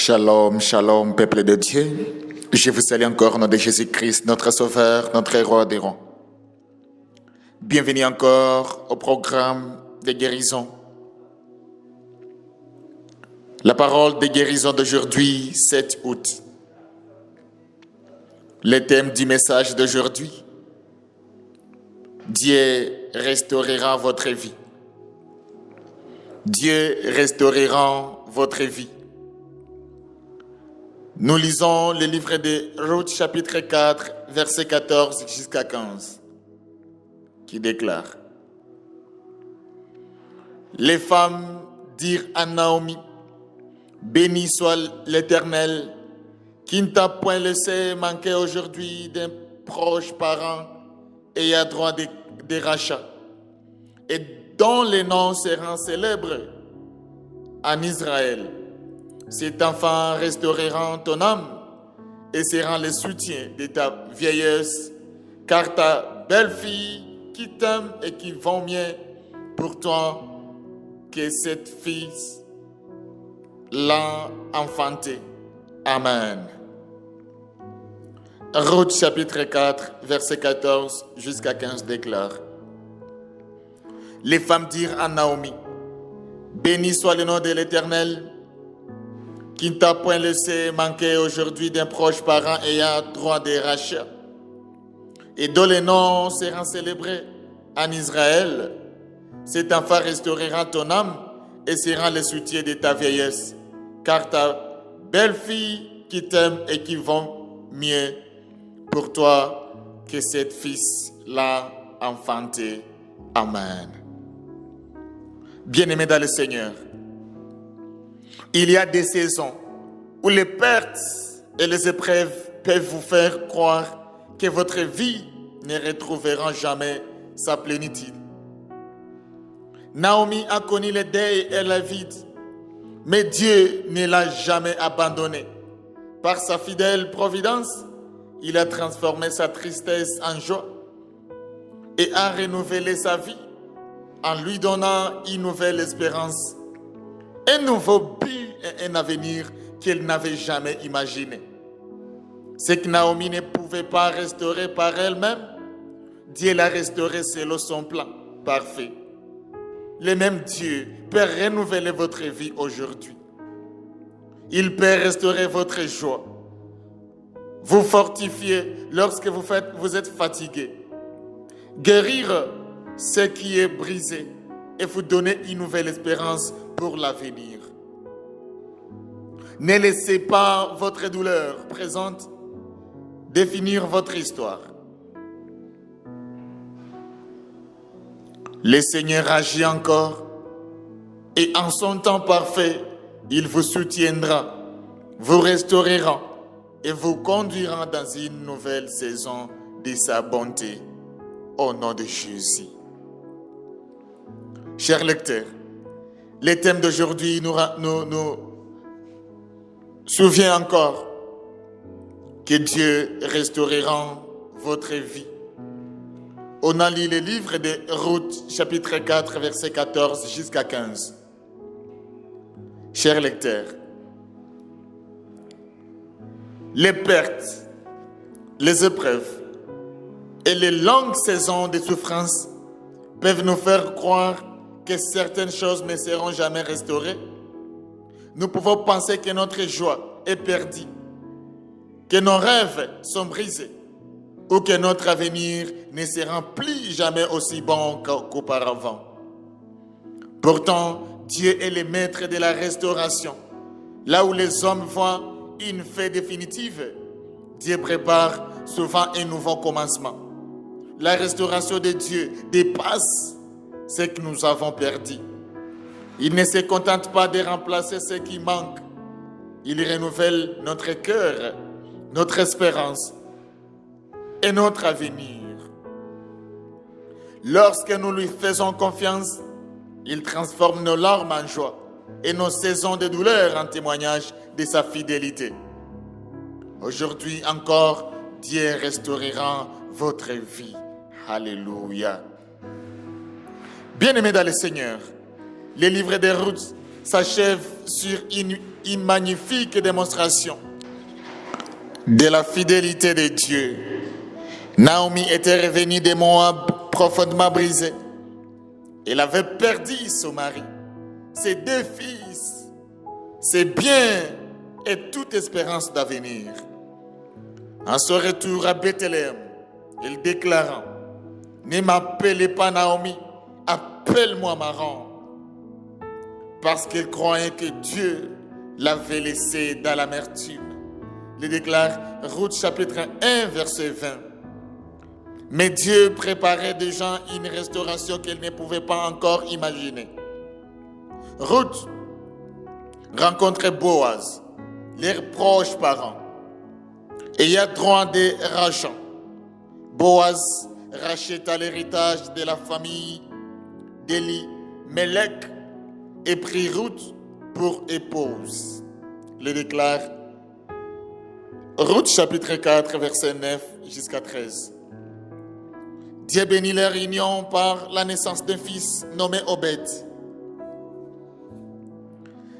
Shalom, shalom, peuple de Dieu. Je vous salue encore au nom de Jésus-Christ, notre Sauveur, notre Roi des rois. Bienvenue encore au programme de guérison. La parole de guérison d'aujourd'hui, 7 août. Le thème du message d'aujourd'hui, Dieu restaurera votre vie. Dieu restaurera votre vie. Nous lisons le livre de Ruth, chapitre 4, verset 14 jusqu'à 15, qui déclare: Les femmes dirent à Naomi: Béni soit l'Éternel, qui ne t'a point laissé manquer aujourd'hui d'un proche parent ayant droit de rachat, et dont les noms seront célèbres en Israël. Cet enfant restaurera ton âme et sera le soutien de ta vieillesse, car ta belle-fille qui t'aime et qui vaut mieux pour toi que cette fille l'a enfantée. Amen. Ruth chapitre 4, verset 14 jusqu'à 15 déclare: Les femmes dirent à Naomi: Béni soit le nom de l'Éternel, qui ne t'a point laissé manquer aujourd'hui d'un proche parent ayant droit de rachat, et dont les noms seront célébrés en Israël. Cet enfant restaurera ton âme et sera le soutien de ta vieillesse, car ta belle-fille qui t'aime et qui vaut mieux pour toi que cette fille l'a enfantée. Amen. Bien-aimés dans le Seigneur, il y a des saisons où les pertes et les épreuves peuvent vous faire croire que votre vie ne retrouvera jamais sa plénitude. Naomi a connu le deuil et le vide, mais Dieu ne l'a jamais abandonnée. Par sa fidèle providence, il a transformé sa tristesse en joie et a renouvelé sa vie en lui donnant une nouvelle espérance, un nouveau but et un avenir qu'elle n'avait jamais imaginé. Ce que Naomi ne pouvait pas restaurer par elle-même, Dieu l'a restauré selon son plan parfait. Le même Dieu peut renouveler votre vie aujourd'hui. Il peut restaurer votre joie, vous fortifier lorsque vous êtes fatigué, guérir ce qui est brisé et vous donner une nouvelle espérance pour l'avenir. Ne laissez pas votre douleur présente définir votre histoire. Le Seigneur agit encore et en son temps parfait, il vous soutiendra, vous restaurera et vous conduira dans une nouvelle saison de sa bonté. Au nom de Jésus. Chers lecteurs, le thème d'aujourd'hui nous souvient encore que Dieu restaurera votre vie. On a lu le livre de Ruth, chapitre 4, verset 14 jusqu'à 15. Chers lecteurs, les pertes, les épreuves et les longues saisons de souffrance peuvent nous faire croire que certaines choses ne seront jamais restaurées. Nous pouvons penser que notre joie est perdue, que nos rêves sont brisés ou que notre avenir ne sera plus jamais aussi bon qu'auparavant. Pourtant, Dieu est le maître de la restauration. Là où les hommes voient une fin définitive, Dieu prépare souvent un nouveau commencement. La restauration de Dieu dépasse ce que nous avons perdu. Il ne se contente pas de remplacer ce qui manque. Il renouvelle notre cœur, notre espérance et notre avenir. Lorsque nous lui faisons confiance, il transforme nos larmes en joie et nos saisons de douleur en témoignage de sa fidélité. Aujourd'hui encore, Dieu restaurera votre vie. Alléluia. Bien-aimés dans le Seigneur, le livre de Ruth s'achève sur une magnifique démonstration de la fidélité de Dieu. Naomi était revenue de Moab profondément brisée. Elle avait perdu son mari, ses 2 fils, ses biens et toute espérance d'avenir. En son retour à Bethléem, elle déclara: ne m'appelez pas Naomi, appelle-moi Maran. Parce qu'elle croyait que Dieu l'avait laissée dans l'amertume. Il déclare Ruth chapitre 1 verset 20. Mais Dieu préparait déjà une restauration qu'elle ne pouvait pas encore imaginer. Ruth rencontrait Boaz, leurs proches parents, ayant droit de rachat. Boaz racheta l'héritage de la famille d'Elimelech et prit Ruth pour épouse. Le déclare Ruth chapitre 4 verset 9 jusqu'à 13. Dieu bénit leur union par la naissance d'un fils nommé Obed.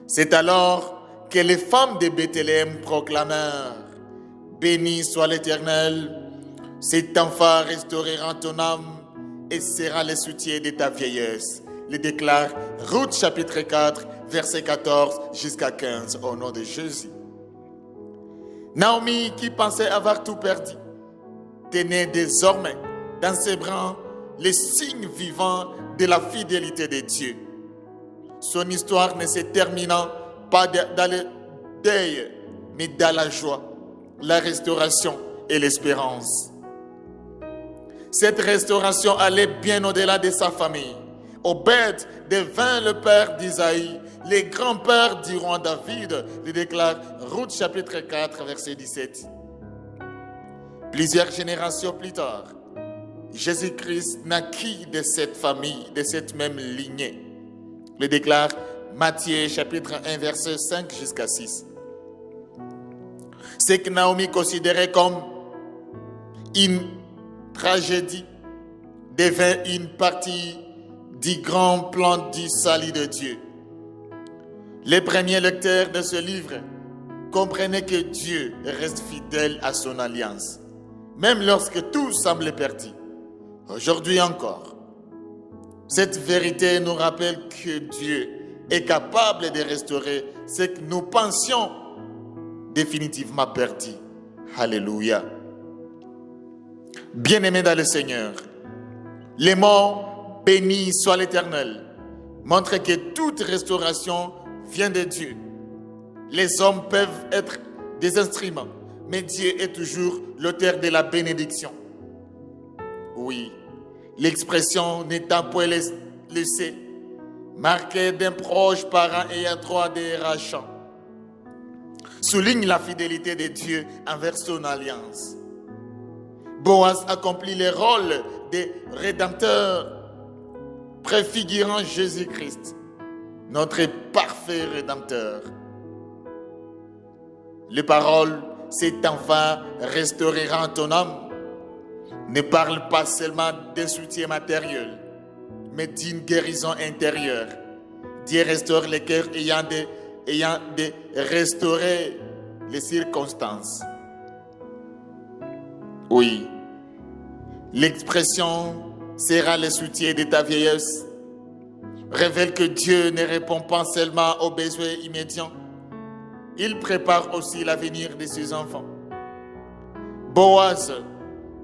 C'est alors que les femmes de Bethléem proclamèrent: béni soit l'Éternel, cet enfant restaurera ton âme et sera le soutien de ta vieillesse. Le déclare Ruth chapitre 4 verset 14 jusqu'à 15 au nom de Jésus. Naomi, qui pensait avoir tout perdu, tenait désormais dans ses bras les signes vivants de la fidélité de Dieu. Son histoire ne se terminant pas dans le deuil, mais dans la joie, la restauration et l'espérance. Cette restauration allait bien au-delà de sa famille. Obed devint le père d'Isaïe, le grand-père du roi David, le déclare Ruth chapitre 4 verset 17. Plusieurs générations plus tard, Jésus-Christ naquit de cette famille, de cette même lignée. Le déclare Matthieu chapitre 1 verset 5 jusqu'à 6. Ce que Naomi considérait comme une tragédie devint une partie du grand plan du salut de Dieu. Les premiers lecteurs de ce livre comprenaient que Dieu reste fidèle à son alliance, même lorsque tout semble perdu. Aujourd'hui encore, cette vérité nous rappelle que Dieu est capable de restaurer ce que nous pensions définitivement perdu. Alléluia. Bien-aimés dans le Seigneur, les mots « béni soit l'Éternel » montrent que toute restauration vient de Dieu. Les hommes peuvent être des instruments, mais Dieu est toujours l'auteur de la bénédiction. Oui, l'expression n'étant point laissée, marquée d'un proche parent ayant droit des rachats, souligne la fidélité de Dieu envers son alliance. Boaz accomplit le rôle de rédempteur, préfigurant Jésus-Christ, notre parfait rédempteur. Les paroles « cet enfant restaurera ton âme » ne parlent pas seulement d'un soutien matériel, mais d'une guérison intérieure. Dieu restaure les cœurs ayant de restaurer les circonstances. Oui, l'expression « sera le soutien de ta vieillesse » révèle que Dieu ne répond pas seulement aux besoins immédiats, il prépare aussi l'avenir de ses enfants. Boaz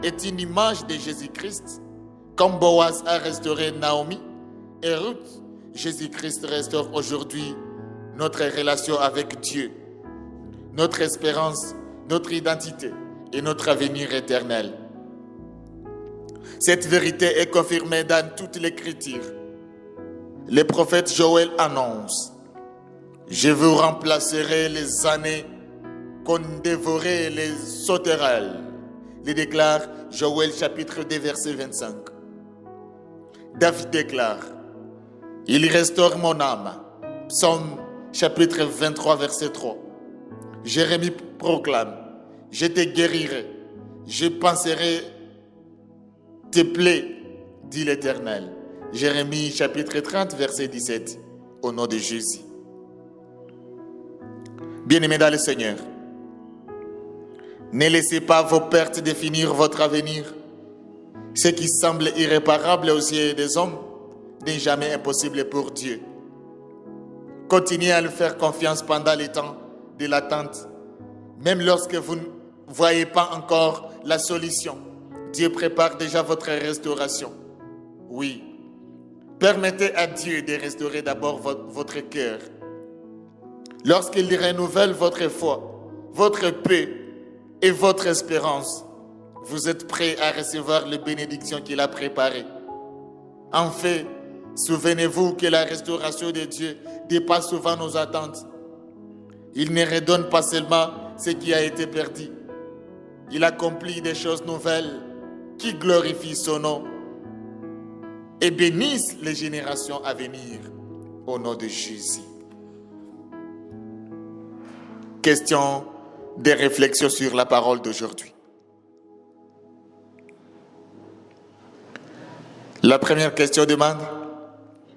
est une image de Jésus-Christ. Comme Boaz a restauré Naomi et Ruth, Jésus-Christ restaure aujourd'hui notre relation avec Dieu, notre espérance, notre identité et notre avenir éternel. Cette vérité est confirmée dans toute l'Écriture. Le prophète Joël annonce: je vous remplacerai les années qu'on dévorait les sauterelles. Il déclare Joël chapitre 2 verset 25. David déclare: il restaure mon âme. Psaume chapitre 23 verset 3. Jérémie proclame: je te guérirai, je panserai tes plaies, dit l'Éternel. Jérémie chapitre 30 verset 17. Au nom de Jésus. Bien-aimés dans le Seigneur, ne laissez pas vos pertes définir votre avenir. Ce qui semble irréparable aux yeux des hommes n'est jamais impossible pour Dieu. Continuez à lui faire confiance pendant les temps de l'attente. Même lorsque vous ne voyez pas encore la solution, Dieu prépare déjà votre restauration. Oui, permettez à Dieu de restaurer d'abord votre cœur. Lorsqu'il renouvelle votre foi, votre paix et votre espérance, vous êtes prêts à recevoir les bénédictions qu'il a préparées. En fait, souvenez-vous que la restauration de Dieu dépasse souvent nos attentes. Il ne redonne pas seulement ce qui a été perdu. Il accomplit des choses nouvelles qui glorifient son nom et bénissent les générations à venir au nom de Jésus. Question de réflexion sur la parole d'aujourd'hui. La première question demande: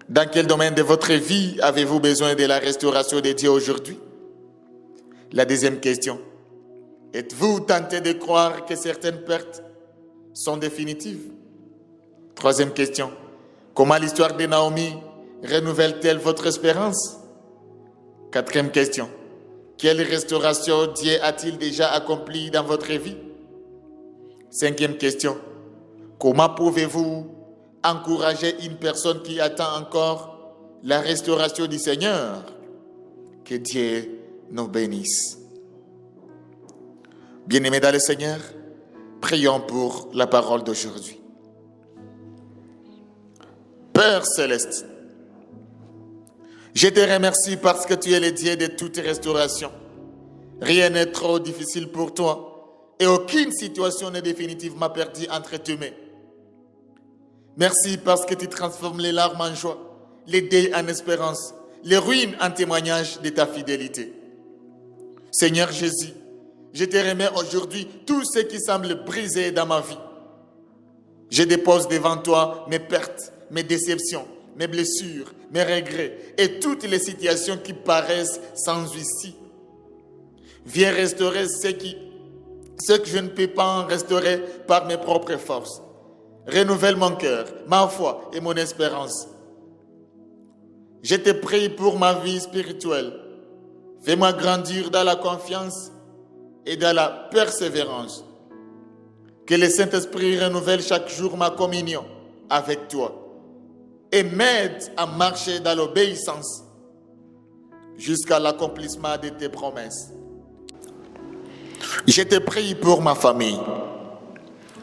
dans quel domaine de votre vie avez-vous besoin de la restauration de Dieu aujourd'hui? La deuxième question: êtes-vous tenté de croire que certaines pertes sont définitives? Troisième question: comment l'histoire de Naomi renouvelle-t-elle votre espérance? Quatrième question: quelle restauration Dieu a-t-il déjà accomplie dans votre vie? Cinquième question: comment pouvez-vous encourager une personne qui attend encore la restauration du Seigneur? Que Dieu nous bénisse. Bien-aimés dans le Seigneur, prions pour la parole d'aujourd'hui. Père céleste, je te remercie parce que tu es le Dieu de toute restauration. Rien n'est trop difficile pour toi et aucune situation n'est définitivement perdue entre tes mains. Merci parce que tu transformes les larmes en joie, les deuils en espérance, les ruines en témoignage de ta fidélité. Seigneur Jésus, je te remets aujourd'hui tout ce qui semble brisé dans ma vie. Je dépose devant toi mes pertes, mes déceptions, mes blessures, mes regrets et toutes les situations qui paraissent sans issue. Viens restaurer ce que je ne peux pas en restaurer par mes propres forces. Renouvelle mon cœur, ma foi et mon espérance. Je te prie pour ma vie spirituelle. Fais-moi grandir dans la confiance et dans la persévérance. Que le Saint-Esprit renouvelle chaque jour ma communion avec toi et m'aide à marcher dans l'obéissance jusqu'à l'accomplissement de tes promesses. Je te prie pour ma famille.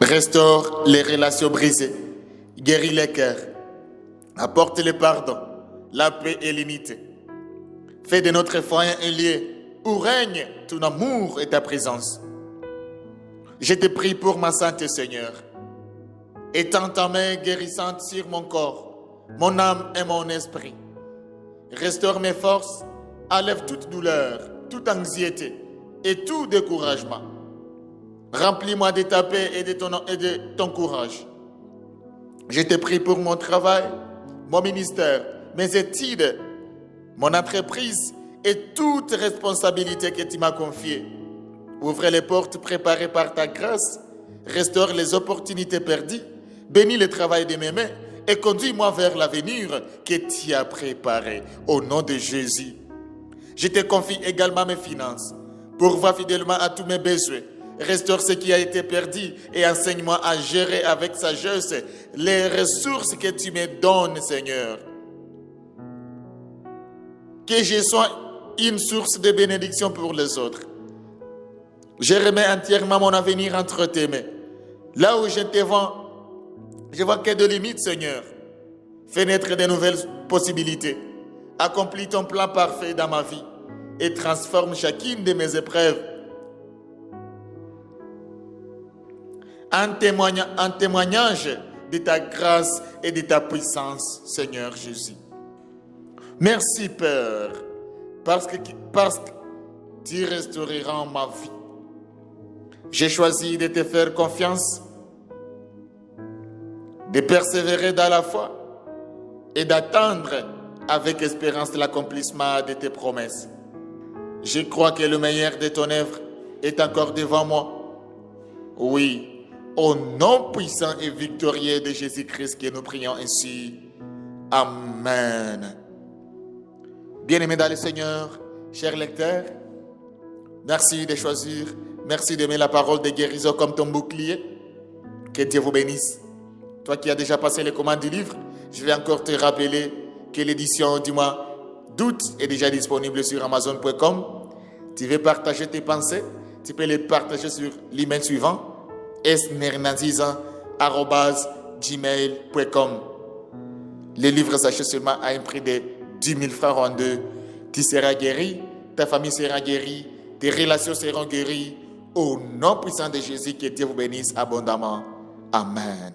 Restaure les relations brisées, guéris les cœurs, apporte le pardon, la paix et l'unité. Fais de notre foyer un lieu où règne ton amour et ta présence. Je te prie pour ma santé, Seigneur. Étends ta main guérissante sur mon corps, mon âme et mon esprit. Restaure mes forces, enlève toute douleur, toute anxiété et tout découragement. Remplis-moi de ta paix et de ton courage. Je te prie pour mon travail, mon ministère, mes études, mon entreprise et toute responsabilité que tu m'as confiée. Ouvre les portes préparées par ta grâce, restaure les opportunités perdues, bénis le travail de mes mains et conduis-moi vers l'avenir que tu as préparé. Au nom de Jésus, je te confie également mes finances. Pourvois fidèlement à tous mes besoins. Restaure ce qui a été perdu et enseigne-moi à gérer avec sagesse les ressources que tu me donnes, Seigneur. Que je sois une source de bénédiction pour les autres. Je remets entièrement mon avenir entre tes mains. Là où je vois que de limites, Seigneur. Fais naître de nouvelles possibilités. Accomplis ton plan parfait dans ma vie et transforme chacune de mes épreuves en témoignage de ta grâce et de ta puissance, Seigneur Jésus. Merci, Père, parce que tu restaureras ma vie. J'ai choisi de te faire confiance, de persévérer dans la foi et d'attendre avec espérance l'accomplissement de tes promesses. Je crois que le meilleur de ton œuvre est encore devant moi. Oui, au nom puissant et victorieux de Jésus-Christ que nous prions ainsi. Amen. Bien-aimés dans le Seigneur, chers lecteurs, merci de choisir, merci d'aimer la parole de guérison comme ton bouclier. Que Dieu vous bénisse. Toi qui as déjà passé les commandes du livre, je vais encore te rappeler que l'édition du mois d'août est déjà disponible sur Amazon.com. Tu veux partager tes pensées, tu peux les partager sur l'email suivant esnernazizan@gmail.com. Le livre s'achète seulement à un prix de 10 000 francs en deux. Tu seras guéri, ta famille sera guérie, tes relations seront guéries. Au nom puissant de Jésus, que Dieu vous bénisse abondamment. Amen.